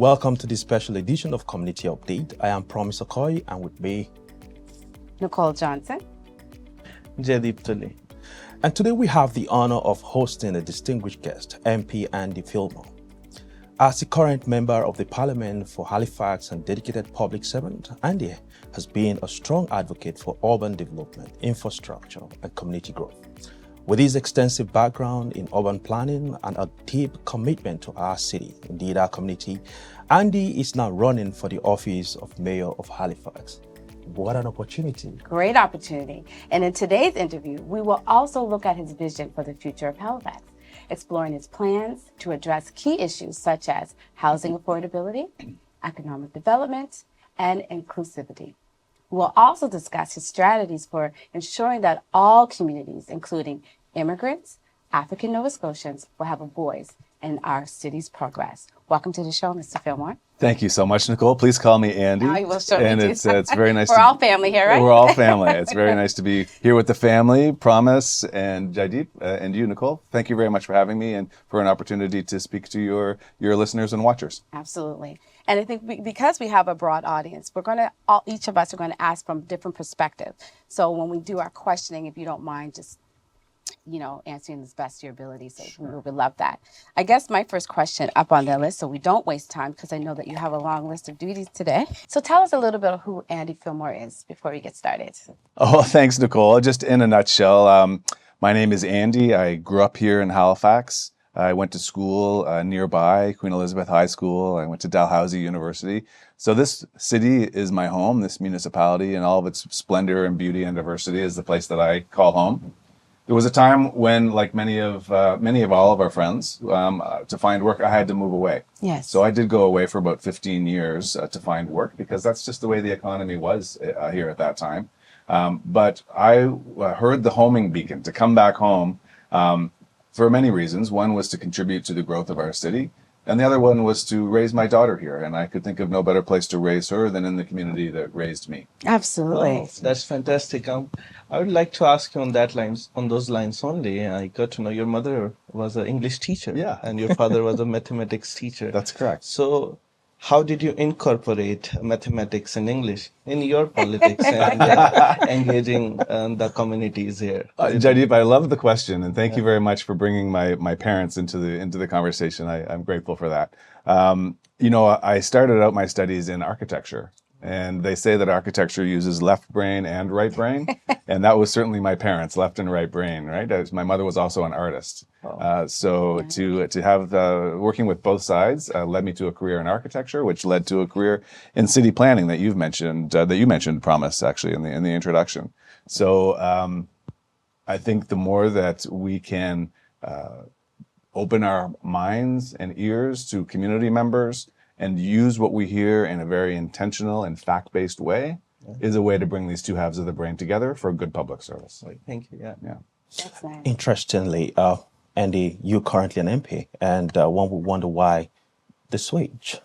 welcome to this special edition of Community Update. I am Promise Okoye, and with me, Nicole Johnson. Jadip Tully. And today we have the honor of hosting a distinguished guest, MP Andy Fillmore. As the current member of the Parliament for Halifax and dedicated public servant, Andy has been a strong advocate for urban development, infrastructure, and community growth. With his extensive background in urban planning and a deep commitment to our city, indeed our community, Andy is now running for the office of Mayor of Halifax. What an opportunity. Great opportunity. And in today's interview, we will also look at his vision for the future of Halifax, exploring his plans to address key issues such as housing affordability, economic development, and inclusivity. We'll also discuss his strategies for ensuring that all communities, including immigrants, African Nova Scotians, will have a voice in our city's progress. Welcome to the show, Mr. Fillmore. Thank you so much, Nicole. Please call me Andy. I will certainly and do it's that. it's very nice. We're all family here, right? We're all family. It's very nice to be here with the family, Promise and Jadip, and you, Nicole. Thank you very much for having me and for an opportunity to speak to your listeners and watchers. Absolutely. And I think because we have a broad audience, each of us are going to ask from different perspectives. So when we do our questioning, if you don't mind, just answering as best your ability. So we would love that. I guess my first question up on the list, so we don't waste time, because I know that you have a long list of duties today. So tell us a little bit of who Andy Fillmore is before we get started. Oh, thanks, Nicole. Just in a nutshell, my name is Andy. I grew up here in Halifax. I went to school nearby, Queen Elizabeth High School. I went to Dalhousie University. So this city is my home. This municipality and all of its splendor and beauty and diversity is the place that I call home. There was a time when, like many of all of our friends, to find work, I had to move away. Yes. So I did go away for about 15 years to find work, because that's just the way the economy was here at that time. But I heard the homing beacon to come back home for many reasons. One was to contribute to the growth of our city, and the other one was to raise my daughter here. And I could think of no better place to raise her than in the community that raised me. Absolutely. Oh, that's fantastic. I would like to ask you on those lines only. I got to know your mother was an English teacher. Yeah. And your father was a mathematics teacher. That's correct. So how did you incorporate mathematics and English in your politics and engaging the communities here? Jadip, I love the question, and thank you very much for bringing my parents into the conversation. I'm grateful for that. I started out my studies in architecture, and they say that architecture uses left brain and right brain, and that was certainly my parents' left and right brain. Right, my mother was also an artist, so to have working with both sides led me to a career in architecture, which led to a career in city planning that you mentioned, Promise, actually in the introduction. So I think the more that we can open our minds and ears to community members and use what we hear in a very intentional and fact-based way is a way to bring these two halves of the brain together for a good public service. Thank you. Yeah. That's nice. Interestingly, Andy, you're currently an MP, and one would wonder why the switch,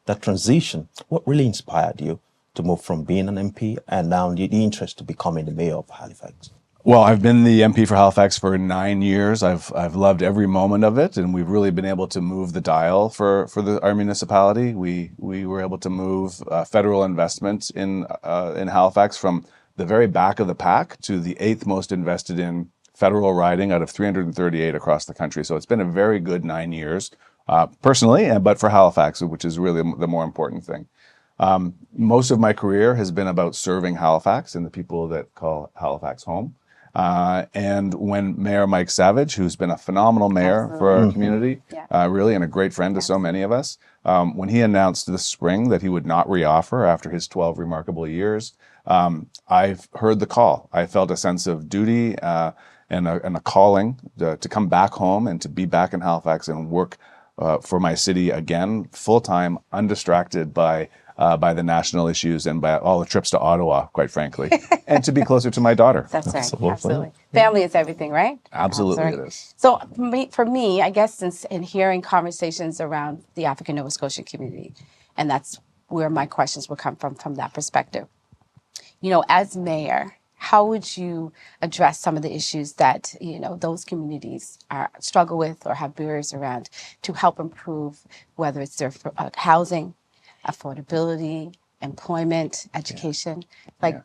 that transition. What really inspired you to move from being an MP and now the interest to becoming the mayor of Halifax? Well, I've been the MP for Halifax for 9 years. I've loved every moment of it, and we've really been able to move the dial for our municipality. We were able to move federal investment in Halifax from the very back of the pack to the 8th most invested in federal riding out of 338 across the country. So it's been a very good 9 years, personally, but for Halifax, which is really the more important thing. Most of my career has been about serving Halifax and the people that call Halifax home. And when Mayor Mike Savage, who's been a phenomenal mayor for our community, really, and a great friend to so many of us, when he announced this spring that he would not reoffer after his 12 remarkable years, I've heard the call. I felt a sense of duty and a calling to come back home and to be back in Halifax and work for my city again, full-time, undistracted by the national issues and by all the trips to Ottawa, quite frankly, and to be closer to my daughter. That's right. Absolutely. Family is everything, right? Absolutely it is. So for me, I guess in hearing conversations around the African Nova Scotian community, and that's where my questions will come from that perspective. As mayor, how would you address some of the issues that those communities struggle with or have barriers around to help improve, whether it's their housing, affordability, employment, education?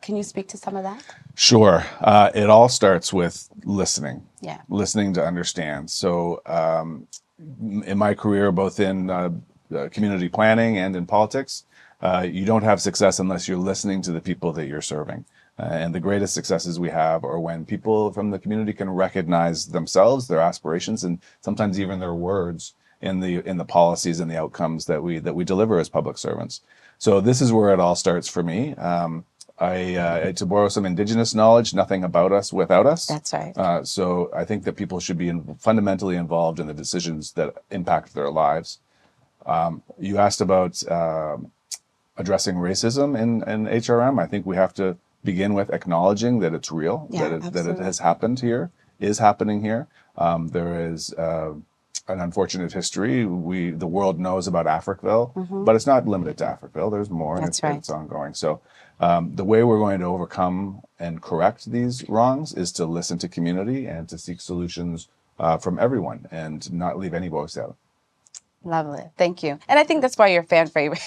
Can you speak to some of that? Sure. It all starts with listening. Yeah. Listening to understand. So in my career, both in community planning and in politics, you don't have success unless you're listening to the people that you're serving. And the greatest successes we have are when people from the community can recognize themselves, their aspirations, and sometimes even their words in the policies and the outcomes that we deliver as public servants. So this is where it all starts for me. To borrow some indigenous knowledge, nothing about us without us. That's right. So I think that people should be fundamentally involved in the decisions that impact their lives. You asked about addressing racism in HRM. I think we have to begin with acknowledging that it's real, that it has happened here, is happening here. There is an unfortunate history. The world knows about Africville, but it's not limited to Africville. There's more, and it's ongoing. So the way we're going to overcome and correct these wrongs is to listen to community and to seek solutions from everyone and not leave any voice out. Lovely. Thank you. And I think that's why you're a fan favorite.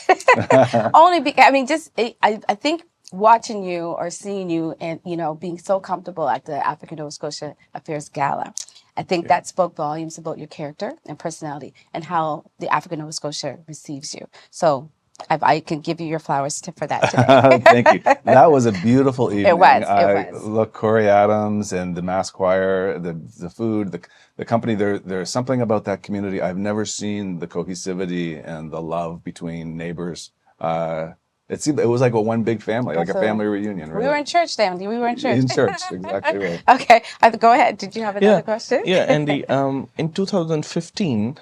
Only because, I think watching you or seeing you and, being so comfortable at the African Nova Scotia Affairs Gala, I think that spoke volumes about your character and personality and how the African Nova Scotia receives you. So I can give you your flowers for that today. Thank you. That was a beautiful evening. It was. Look, Corey Adams and the Mass Choir, the food, the company. There's something about that community. I've never seen the cohesivity and the love between neighbors. It was like one big family, like a family reunion. Really. We were in church, Andy. We were in church. In church, exactly right. Okay, go ahead. Did you have another question? Yeah, Andy. In 2015,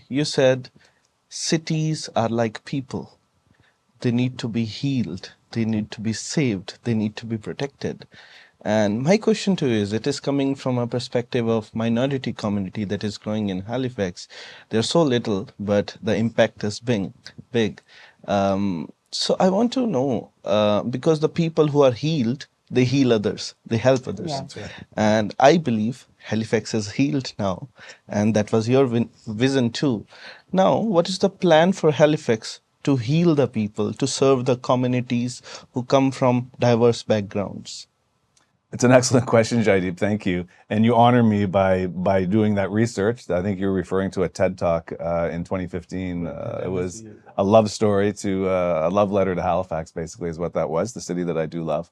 you said cities are like people. They need to be healed. They need to be saved. They need to be protected. And my question to you is, it is coming from a perspective of minority community that is growing in Halifax. They're so little, but the impact is big. So I want to know, because the people who are healed, they heal others, they help others. Yeah. And I believe Halifax is healed now, and that was your vision too. Now, what is the plan for Halifax to heal the people, to serve the communities who come from diverse backgrounds? It's an excellent question, Jaideep. Thank you. And you honor me by doing that research. I think you're referring to a TED Talk in 2015. It was a love story a love letter to Halifax, basically, is what that was, the city that I do love.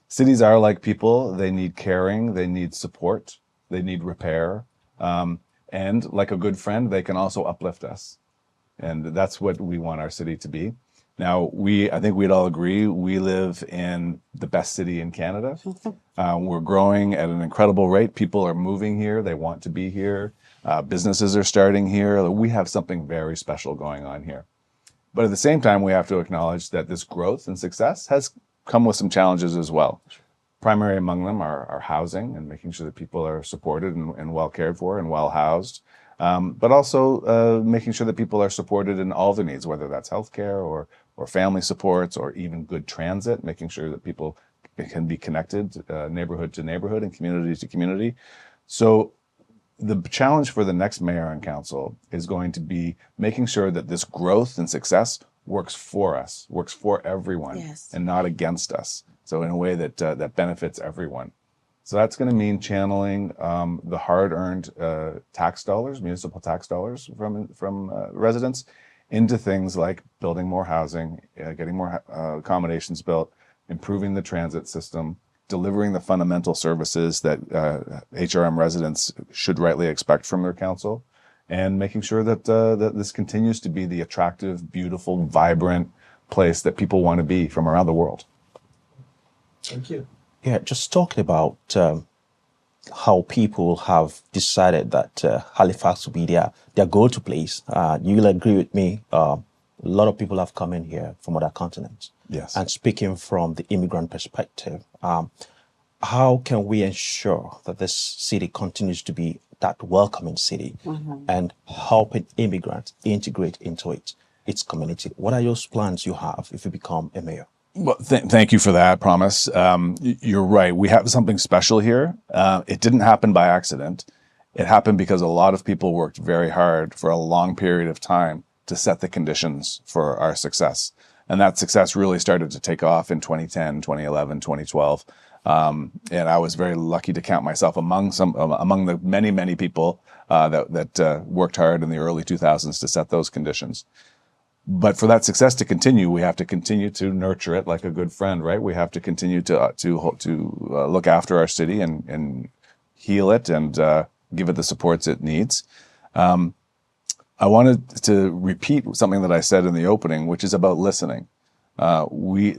Cities are like people. They need caring. They need support. They need repair. And like a good friend, they can also uplift us. And that's what we want our city to be. Now, I think we'd all agree, we live in the best city in Canada. We're growing at an incredible rate. People are moving here. They want to be here. Businesses are starting here. We have something very special going on here. But at the same time, we have to acknowledge that this growth and success has come with some challenges as well. Primary among them are housing and making sure that people are supported and well cared for and well housed. But also making sure that people are supported in all their needs, whether that's healthcare or family supports or even good transit, making sure that people can be connected neighborhood to neighborhood and community to community. So the challenge for the next mayor and council is going to be making sure that this growth and success works for us, works for everyone, and not against us. So in a way that benefits everyone. So that's going to mean channeling the hard-earned tax dollars, municipal tax dollars from residents into things like building more housing, getting more accommodations built, improving the transit system, delivering the fundamental services that HRM residents should rightly expect from their council, and making sure that this continues to be the attractive, beautiful, vibrant place that people want to be from around the world. Thank you. Yeah, just talking about how people have decided that Halifax will be their go-to place. You'll agree with me. A lot of people have come in here from other continents. Yes. And speaking from the immigrant perspective, how can we ensure that this city continues to be that welcoming city and helping immigrants integrate into its community? What are those plans you have if you become a mayor? Well, thank you for that, Promise. You're right. We have something special here. It didn't happen by accident. It happened because a lot of people worked very hard for a long period of time to set the conditions for our success. And that success really started to take off in 2010, 2011, 2012. And I was very lucky to count myself among the many people that worked hard in the early 2000s to set those conditions. But for that success to continue, we have to continue to nurture it like a good friend, right? We have to continue to look after our city and heal it and give it the supports it needs. I wanted to repeat something that I said in the opening, which is about listening. We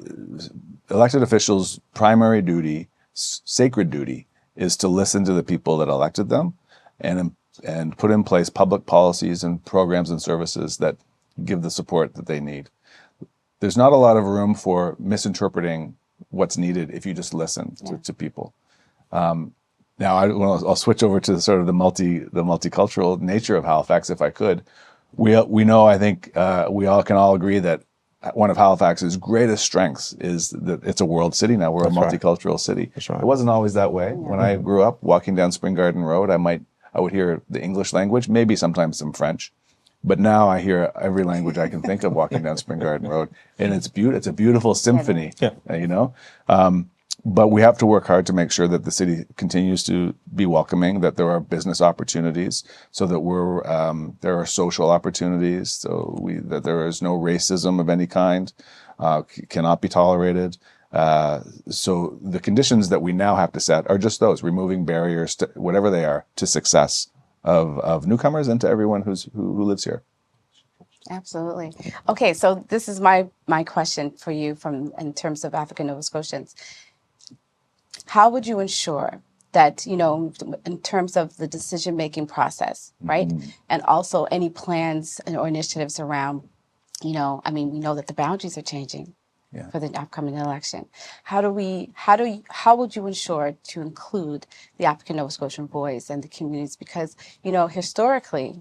elected officials' primary duty, sacred duty, is to listen to the people that elected them and put in place public policies and programs and services that give the support that they need. There's not a lot of room for misinterpreting what's needed if you just listen to people. Now I'll switch over to sort of the multicultural nature of Halifax, if I could. We know, I think we all can all agree that one of Halifax's greatest strengths is that it's a world city now. We're a multicultural city. That's right. It wasn't always that way. When I grew up walking down Spring Garden Road, I would hear the English language, maybe sometimes some French. But now I hear every language I can think of walking down Spring Garden Road, and it's a beautiful symphony, you know. But we have to work hard to make sure that the city continues to be welcoming, that there are business opportunities, so that there are social opportunities, that there is no racism of any kind, cannot be tolerated. So the conditions that we now have to set are just those: removing barriers to whatever they are to success of newcomers and to everyone who lives here. Absolutely. Okay, so this is my question for you in terms of African Nova Scotians. How would you ensure that, in terms of the decision-making process, right? Mm-hmm. And also any plans or initiatives around, we know that the boundaries are changing for the upcoming election. How would you ensure to include the African Nova Scotian voice and the communities? Because, historically,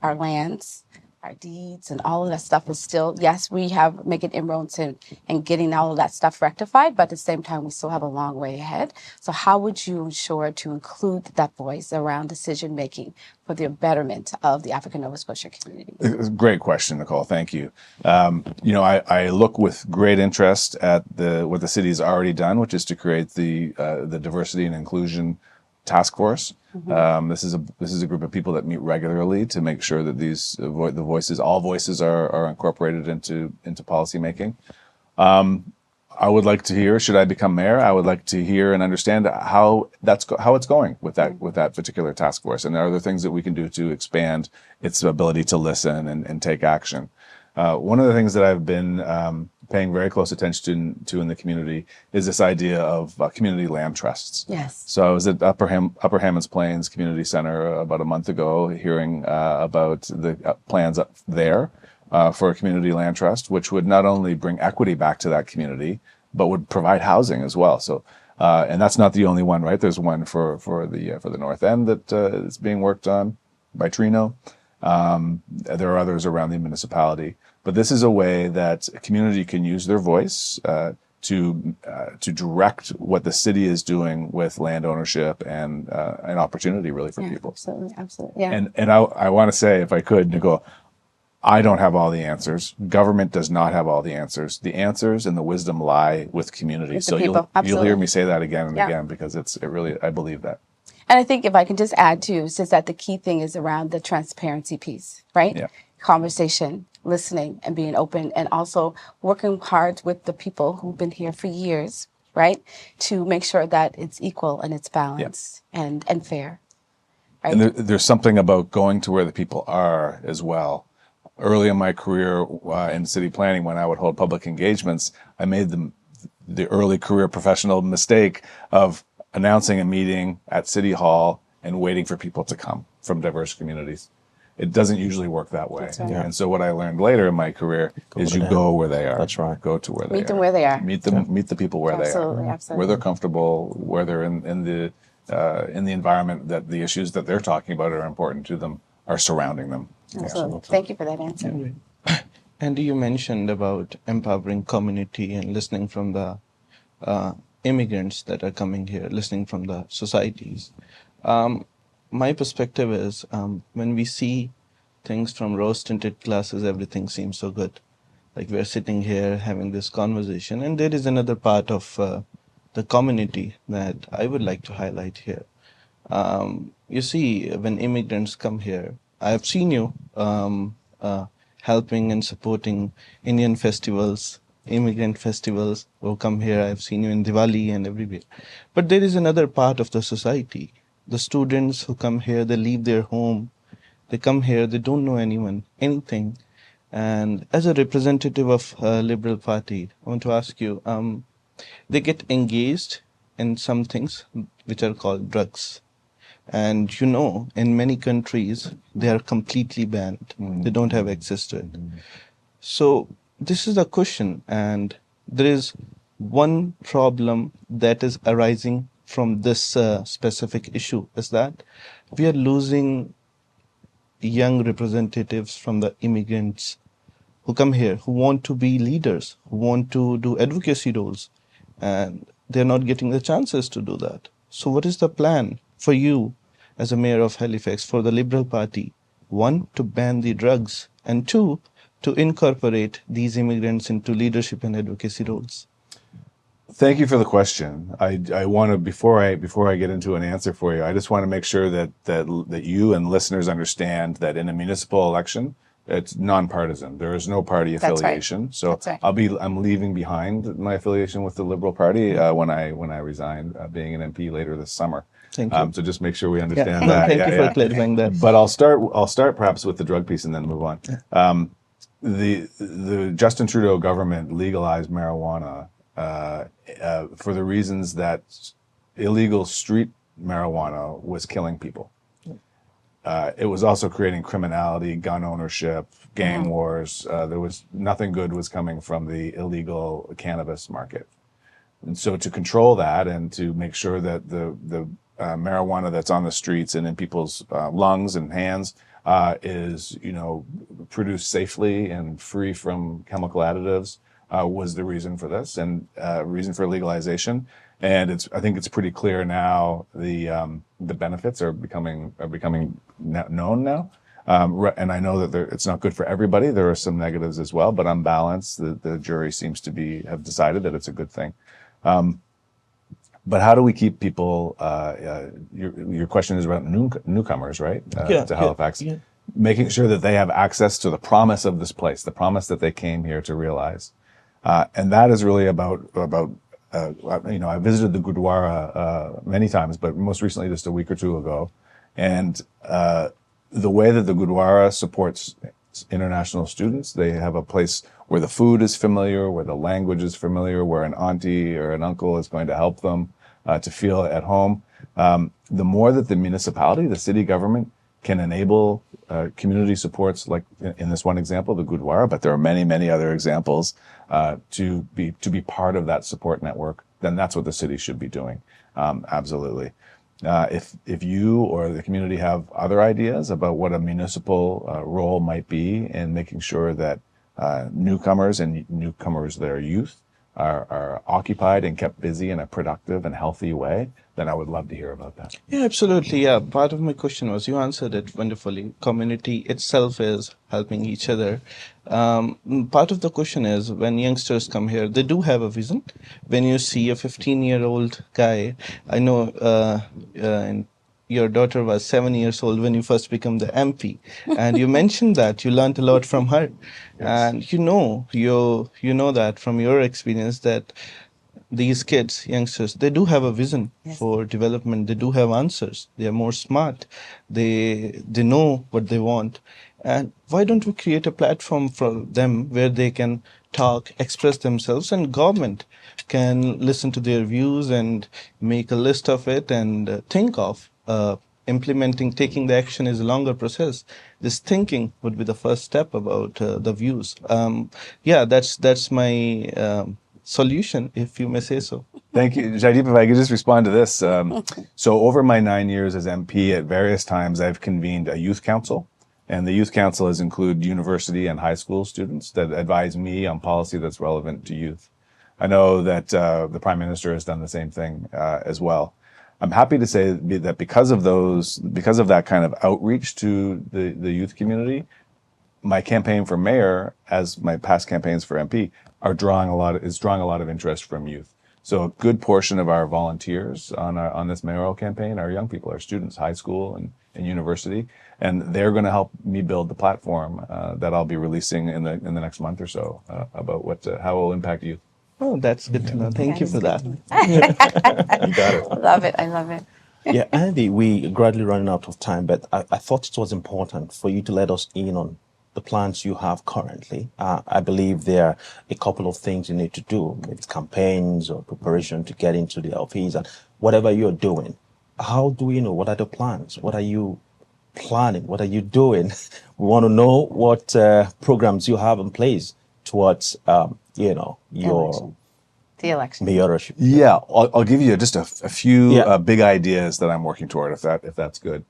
our lands, our deeds, and all of that stuff is still, yes, we have making inroads and getting all of that stuff rectified, but at the same time, we still have a long way ahead. So how would you ensure to include that voice around decision-making for the betterment of the African Nova Scotia community? Great question, Nicole. Thank you. I look with great interest at what the city has already done, which is to create the diversity and inclusion task force. Mm-hmm. This is a group of people that meet regularly to make sure that all voices are incorporated into policy making. I would like to hear, should I become mayor, I would like to hear and understand how it's going with that particular task force, and are there things that we can do to expand its ability to listen and take action. One of the things that I've been paying very close attention to in the community is this idea of community land trusts. Yes. So I was at Upper Hammonds Plains Community Center about a month ago, hearing about the plans up there for a community land trust, which would not only bring equity back to that community, but would provide housing as well. So, and that's not the only one, right? There's one for the North End that is being worked on by Trino. There are others around the municipality, but this is a way that a community can use their voice to direct what the city is doing with land ownership and an opportunity really for people. Absolutely. Yeah. And I want to say, if I could, Nicole, I don't have all the answers. Government does not have all the answers. The answers and the wisdom lie with community. So you'll hear me say that again and again, because I believe that. And I think if I can just add too, since that the key thing is around the transparency piece, right? Yeah. Conversation, listening, and being open, and also working hard with the people who've been here for years, right? To make sure that it's equal and it's balanced and fair. Right? And there's something about going to where the people are as well. Early in my career in city planning, when I would hold public engagements, I made the early career professional mistake of announcing a meeting at City Hall and waiting for people to come from diverse communities. It doesn't usually work that way. That's right. And so what I learned later in my career is you go where they are. That's right. Go to where they are. Meet them where they are. Meet the people where they are. Absolutely. Where they're comfortable, where they're in the environment that the issues that they're talking about are important to them, are surrounding them. Absolutely. Thank you for that answer. And you mentioned about empowering community and listening from the immigrants that are coming here, listening from the societies. Um, my perspective is when we see things from rose-tinted glasses, everything seems so good. Like we're sitting here having this conversation, and there is another part of the community that I would like to highlight here. You see, when immigrants come here, I've seen you helping and supporting Indian festivals, immigrant festivals who come here. I've seen you in Diwali and everywhere. But there is another part of the society. The students who come here, they leave their home, they come here, they don't know anyone, anything. And as a representative of Liberal Party, I want to ask you, they get engaged in some things which are called drugs. And in many countries, they are completely banned. They don't have access to it. So this is a question, and there is one problem that is arising from this specific issue, is that we are losing young representatives from the immigrants who come here, who want to be leaders, who want to do advocacy roles, and they're not getting the chances to do that. So what is the plan for you as a mayor of Halifax, for the Liberal Party? One, to ban the drugs, and two, to incorporate these immigrants into leadership and advocacy roles? Thank you for the question. I want to, before I get into an answer for you, I just want to make sure that you and listeners understand that in a municipal election, it's nonpartisan. There is no party affiliation. That's right. So I'm leaving behind my affiliation with the Liberal Party when I resign, being an MP later this summer. Thank you. So just make sure we understand that. Thank you for clarifying that. But I'll start perhaps with the drug piece and then move on. The Justin Trudeau government legalized marijuana for the reasons that illegal street marijuana was killing people. It was also creating criminality, gun ownership, gang wars. There was nothing good was coming from the illegal cannabis market. And so to control that and to make sure that the marijuana that's on the streets and in people's lungs and hands is, produced safely and free from chemical additives was the reason for this and reason for legalization. And I think it's pretty clear now the benefits are becoming known now. And I know that it's not good for everybody. There are some negatives as well, but on balance, the jury seems to have decided that it's a good thing. But how do we keep people? Your question is about newcomers, right? To Halifax, making sure that they have access to the promise of this place, the promise that they came here to realize, and that is really about. I visited the Gurdwara many times, but most recently just a week or two ago, and the way that the Gurdwara supports international students, they have a place where the food is familiar, where the language is familiar, where an auntie or an uncle is going to help them to feel at home. The more that the municipality, the city government, can enable community supports, like in this one example, the Gurdwara, but there are many, many other examples, to be part of that support network, then that's what the city should be doing. Absolutely. If you or the community have other ideas about what a municipal role might be in making sure that newcomers that are youth are occupied and kept busy in a productive and healthy way, then I would love to hear about that. Yeah, absolutely. Yeah, part of my question was, you answered it wonderfully. Community itself is helping each other. Part of the question is, when youngsters come here, they do have a vision. When you see a 15-year-old guy, I know your daughter was 7 years old when you first became the MP, and you mentioned that you learned a lot from her. Yes. And you know that from your experience that these kids, youngsters, they do have a vision for development. They do have answers. They are more smart. They know what they want. And why don't we create a platform for them where they can talk, express themselves, and government can listen to their views and make a list of it and think of implementing. Taking the action is a longer process. This thinking would be the first step about the views. That's my solution, if you may say so. Thank you. Jaideep, if I could just respond to this. So over my 9 years as MP, at various times, I've convened a youth council And the youth councils include university and high school students that advise me on policy that's relevant to youth. I know that the Prime Minister has done the same thing as well. I'm happy to say that because of that kind of outreach to the youth community, my campaign for mayor, as my past campaigns for MP, is drawing a lot of interest from youth. So a good portion of our volunteers on this mayoral campaign are young people, are students, high school and university, and they're going to help me build the platform that I'll be releasing in the next month or so about how it will impact youth. Oh, that's good to know. Thank you for that. You got it. Love it. I love it. Yeah, Andy, we gradually running out of time, but I thought it was important for you to let us in on the plans you have currently. I believe there are a couple of things you need to do, maybe it's campaigns or preparation to get into the LPs and whatever you're doing. How do we know? What are the plans? What are you planning? What are you doing? We want to know what programs you have in place towards, your Election. The election. mayorship. Yeah, I'll give you just a few Yeah. big ideas that I'm working toward, if that's good.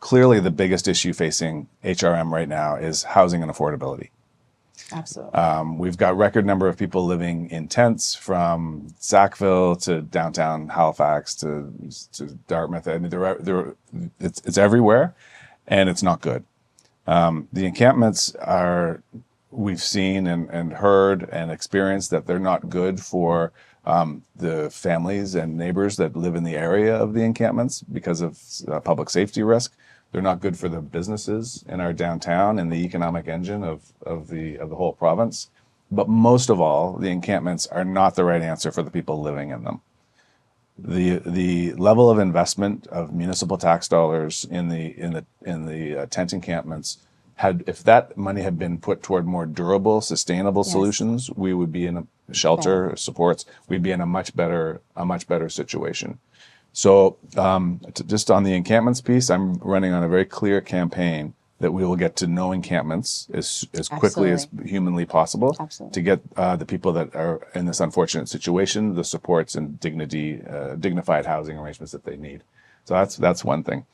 Clearly, the biggest issue facing HRM right now is housing and affordability. Absolutely. We've got record number of people living in tents from Sackville to downtown Halifax to Dartmouth. I mean, it's everywhere, and it's not good. The encampments we've seen and heard and experienced that they're not good for the families and neighbors that live in the area of the encampments because of public safety risk. They're not good for the businesses in our downtown and the economic engine of the whole province. But most of all, the encampments are not the right answer for the people living in them. The level of investment of municipal tax dollars in the tent encampments if that money had been put toward more durable, sustainable solutions, we would be in a shelter, supports, we'd be in a much better situation. So just on the encampments piece, I'm running on a very clear campaign that we will get to no encampments as quickly as humanly possible to get the people that are in this unfortunate situation the supports and dignified housing arrangements that they need. So that's one thing.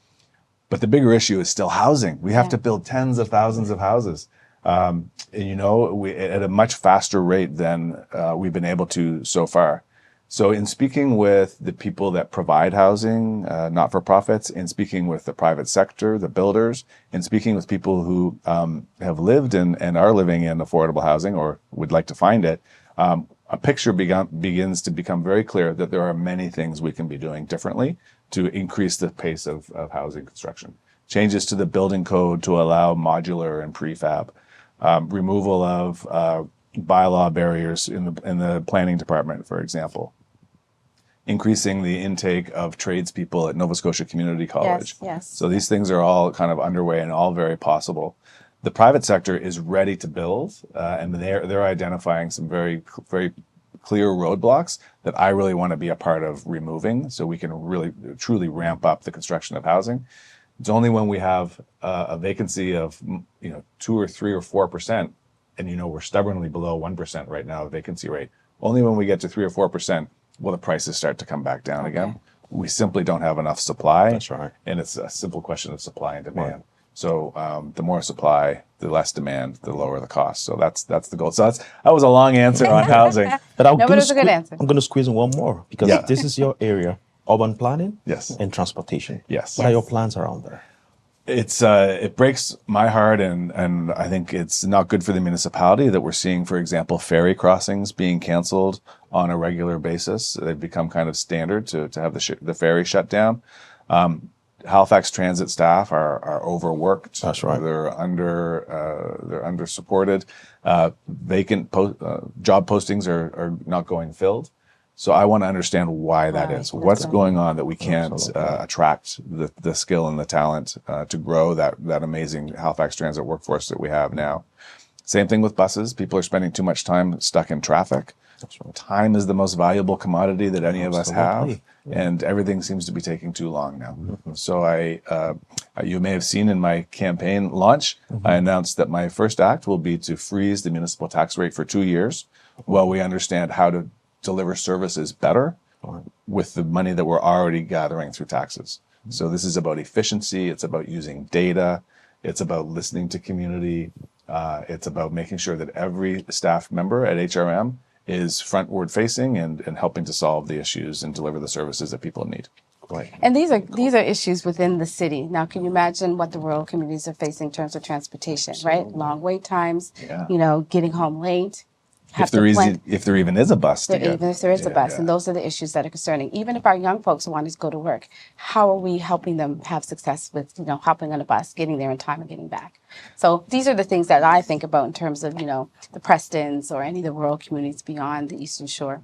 But the bigger issue is still housing. We have to build tens of thousands of houses, and at a much faster rate than we've been able to so far. So in speaking with the people that provide housing, not-for-profits, in speaking with the private sector, the builders, in speaking with people who have lived and are living in affordable housing or would like to find it, a picture begins to become very clear that there are many things we can be doing differently to increase the pace of housing construction. Changes to the building code to allow modular and prefab, removal of bylaw barriers in the planning department, for example, increasing the intake of tradespeople at Nova Scotia Community College. Yes. So these things are all kind of underway and all very possible. The private sector is ready to build, and they're identifying some very, very clear roadblocks that I really want to be a part of removing, so we can really truly ramp up the construction of housing. It's only when we have a vacancy of 2 or 3 or 4%, and we're stubbornly below 1% right now vacancy rate. Only when we get to 3 or 4% will the prices start to come back down again. We simply don't have enough supply. That's right. And it's a simple question of supply and demand. Right. So the more supply, the less demand, the lower the cost. So that's the goal. So that was a long answer on housing. But it was a good answer. I'm going to squeeze in one more because this is your area, urban planning and transportation. Yes. What are your plans around there? It breaks my heart, and I think it's not good for the municipality that we're seeing, for example, ferry crossings being canceled on a regular basis. They've become kind of standard to have the ferry shut down. Halifax transit staff are overworked. That's right. They're under supported. Vacant job postings are not going filled. So I want to understand why that is. What's going on that we can't attract the skill and the talent to grow that amazing Halifax transit workforce that we have now. Same thing with buses. People are spending too much time stuck in traffic. Time is the most valuable commodity that any of us have, and everything seems to be taking too long now. So you may have seen in my campaign launch, I announced that my first act will be to freeze the municipal tax rate for 2 years while we understand how to deliver services better with the money that we're already gathering through taxes. So this is about efficiency. It's about using data. It's about listening to community. It's about making sure that every staff member at HRM is frontward facing and helping to solve the issues and deliver the services that people need. Right. And these are issues within the city. Now, can you imagine what the rural communities are facing in terms of transportation, right? Long wait times, Yeah. Getting home late. If there even is a bus to get. Even if there is a bus, Yeah. and those are the issues that are concerning. Even if our young folks want to go to work, how are we helping them have success with, hopping on a bus, getting there in time and getting back? So these are the things that I think about in terms of, the Prestons or any of the rural communities beyond the Eastern Shore.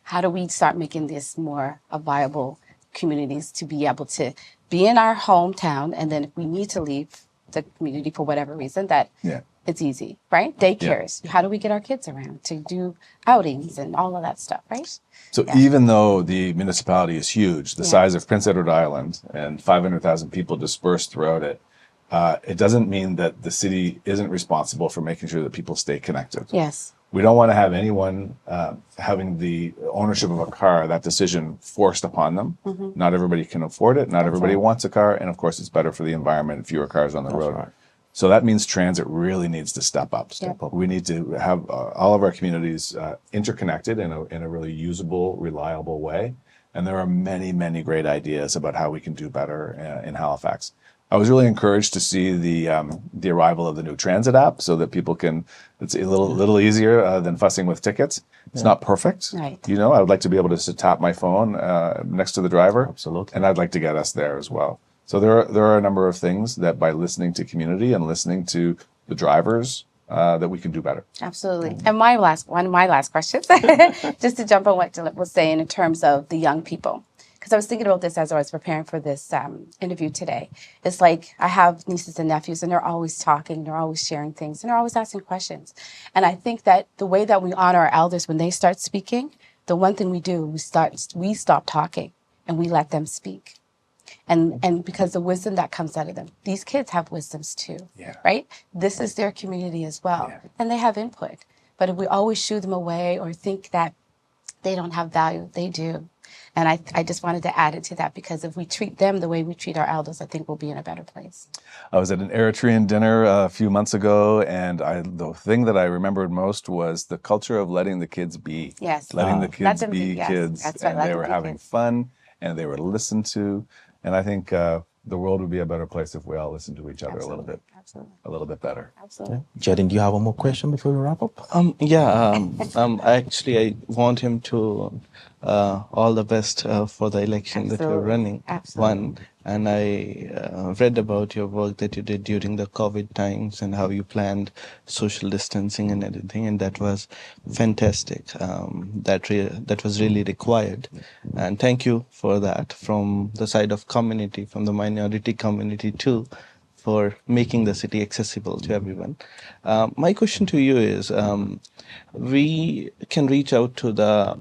How do we start making this more a viable communities to be able to be in our hometown, and then if we need to leave the community for whatever reason, that it's easy, right? Daycares. How do we get our kids around to do outings and all of that stuff, right? So even though the municipality is huge, the size of Prince Edward Island, and 500,000 people dispersed throughout it, it doesn't mean that the city isn't responsible for making sure that people stay connected. Yes. We don't want to have anyone having the ownership of a car, that decision forced upon them. Not everybody can afford it. Not everybody wants a car. And of course, it's better for the environment, fewer cars on the road. Right. So that means transit really needs to step up. We need to have all of our communities interconnected in a really usable, reliable way. And there are many, many great ideas about how we can do better in Halifax. I was really encouraged to see the arrival of the new transit app, so that people can. It's a little easier than fussing with tickets. It's not perfect, Right. I would like to be able to tap my phone next to the driver, Absolutely. and I'd like to get us there as well. So there are a number of things that by listening to community and listening to the drivers that we can do better. Absolutely. And one of my last questions, just to jump on what Dilip was saying in terms of the young people. Because I was thinking about this as I was preparing for this interview today. It's like I have nieces and nephews, and they're always talking, they're always sharing things, and they're always asking questions. And I think that the way that we honor our elders when they start speaking, the one thing we do, we stop talking and we let them speak. And because the wisdom that comes out of them, these kids have wisdoms too, right? This is their community as well, and they have input. But if we always shoo them away or think that they don't have value, they do. And I just wanted to add it to that, because if we treat them the way we treat our elders, I think we'll be in a better place. I was at an Eritrean dinner a few months ago, and the thing that I remembered most was the culture of letting the kids be. Yes. Letting the kids be yes. kids. That's right. And Let they them were be having kids. fun, and they were listened to. And I think the world would be a better place if we all listened to each other a little bit better. Absolutely. Jaden, do you have one more question before we wrap up? Actually, I want him to all the best for the election that you're running. Absolutely. And I read about your work that you did during the COVID times and how you planned social distancing and everything, and that was fantastic. That was really required, and thank you for that from the side of community, from the minority community too, for making the city accessible to everyone. My question to you is, we can reach out to the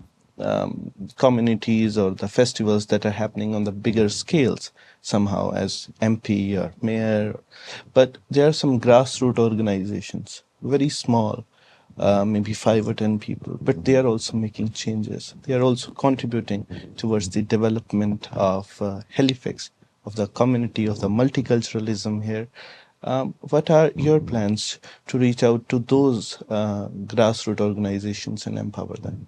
communities or the festivals that are happening on the bigger scales somehow as MP or mayor, but there are some grassroots organizations, very small, maybe 5 or 10 people, but they are also making changes. They are also contributing towards the development of Halifax, of the community, of the multiculturalism here. What are your plans to reach out to those grassroots organizations and empower them?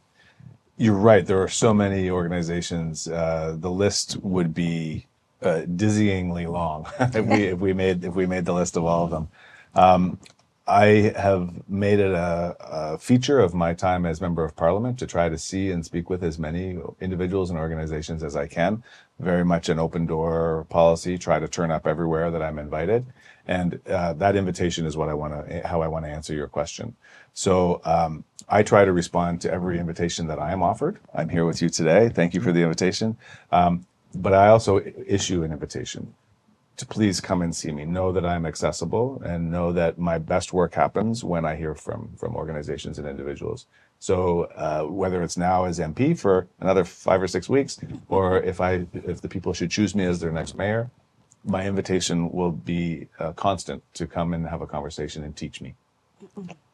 You're right. There are so many organizations. The list would be dizzyingly long if we made the list of all of them. I have made it a feature of my time as Member of Parliament to try to see and speak with as many individuals and organizations as I can. Very much an open door policy, try to turn up everywhere that I'm invited. And that invitation is how I want to answer your question. So I try to respond to every invitation that I am offered. I'm here with you today. Thank you for the invitation. But I also issue an invitation to please come and see me. Know that I'm accessible, and know that my best work happens when I hear from organizations and individuals. So whether it's now as MP for another 5 or 6 weeks, or if the people should choose me as their next mayor, my invitation will be constant to come and have a conversation and teach me.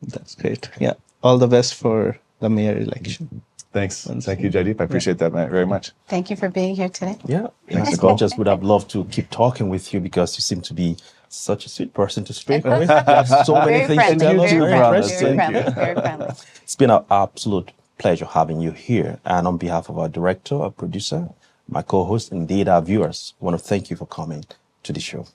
That's great. Yeah. All the best for the mayor election. Thanks. Thank you, Jaideep. I appreciate that very much. Thank you for being here today. Yeah, I just would have loved to keep talking with you, because you seem to be Such a sweet person to speak with. You have so many Very things to friendly, tell us. You very too, Very brother. friendly, interesting. very friendly, very friendly. It's been an absolute pleasure having you here. And on behalf of our director, our producer, my co-host, indeed our viewers, I want to thank you for coming to the show.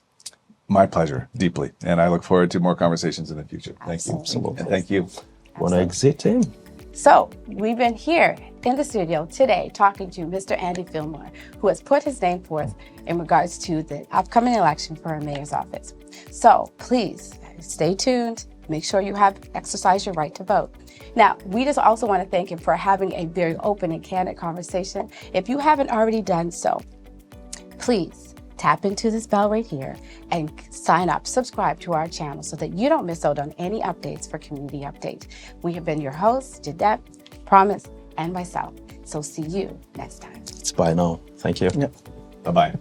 My pleasure, deeply. And I look forward to more conversations in the future. Thank you. Absolutely. And thank you. Want to exit in? So we've been here in the studio today talking to Mr. Andy Fillmore, who has put his name forth in regards to the upcoming election for a mayor's office. So please stay tuned. Make sure you have exercised your right to vote. Now, we just also want to thank him for having a very open and candid conversation. If you haven't already done so, please tap into this bell right here and sign up, subscribe to our channel so that you don't miss out on any updates for Community Update. We have been your hosts, Jadette, Promise, and myself. So see you next time. It's bye now. Thank you. Yep. Bye-bye.